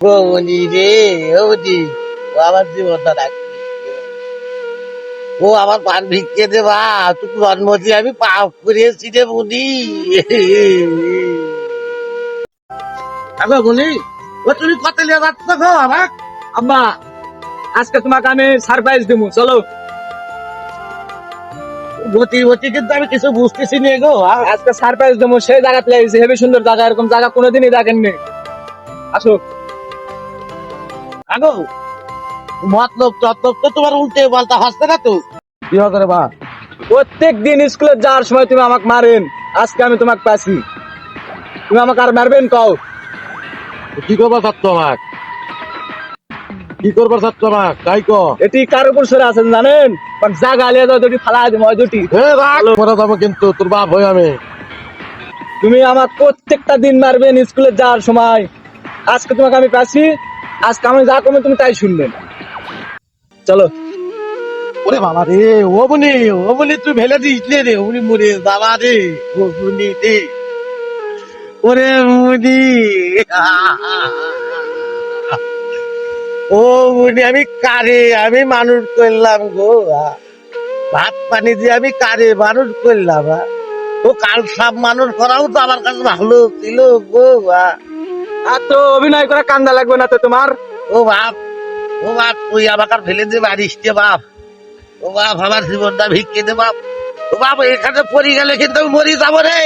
বৌনি রে, বৌনি, ও আমার জীবনটা রাখি, ও আমার পান ভিক্ষে দেবা, তুই জন্মদি আমি পাপ করেছি রে বুনি। আগো বুনি, ও তুমি কত লিয়ে যাচ্ছ গো আমার? আব্বা, আজকে তোমাকে আমি সারপ্রাইজ দেবো, চলো। গতি গতি কিন্তু আমি কিছু বুঝতেছি নে গো। আজকে সারপ্রাইজ দেবো, সেই জায়গা প্লেস হেবি সুন্দর জায়গা, এরকম জায়গা কোনোদিনই দেখেননি। আসো। আগো মতলব ততলব তো তোমার উল্টে পাল্টা হচ্ছে না তো? কি হবে রে বা? প্রত্যেক দিন স্কুলে যাওয়ার সময় তুমি আমাকে মারেন, আজকে আমি তোমাকে পাচ্ছি, তুমি আমাকে আর মারবেন কও? কি করবার চাচ্ছ আমার? কি করবার চাচ্ছ আমার তাই কো? এটি কার উপর সরে আছেন জানেন? কারণ জায়গা আলিয়া যাও দুটি ফালা আছে ময় দুটি। মরে যাবো কিন্তু তোর বাপ হই আমি। তুমি আমার প্রত্যেকটা দিন মারবেন স্কুলে যাওয়ার সময়, আজকে তোমাকে আমি পাচ্ছি, আজকে আমি যা কমে তুমি তাই শুনবেন। চলো। ওরে বাবা রে, ও বনি তুই ফেলে দিস রে, উনি মরে বাবা রে, ও বুনি রে, ওরে মুনি, ও মুনি আমি কারে আমি মানুষ করলাম গো, ভাত পানি দিয়ে আমি কারে মানুষ করলাম, ও কাল সব মানুষ করাও তো আমার কাছে ভালো ছিল গো। আর তো অভিনয় করে কান্দা লাগবে না তো তোমার। ও বাপ, ও বাপ তুই আমাকে আর ফেলে দিয়ে মারিস রে বাপ, ও বাপ আমার জীবনটা ভিক্ষে দে বাপ, ও বাপ এখানে পড়ে গেলে কিন্তু আমি মরে যাবো রে।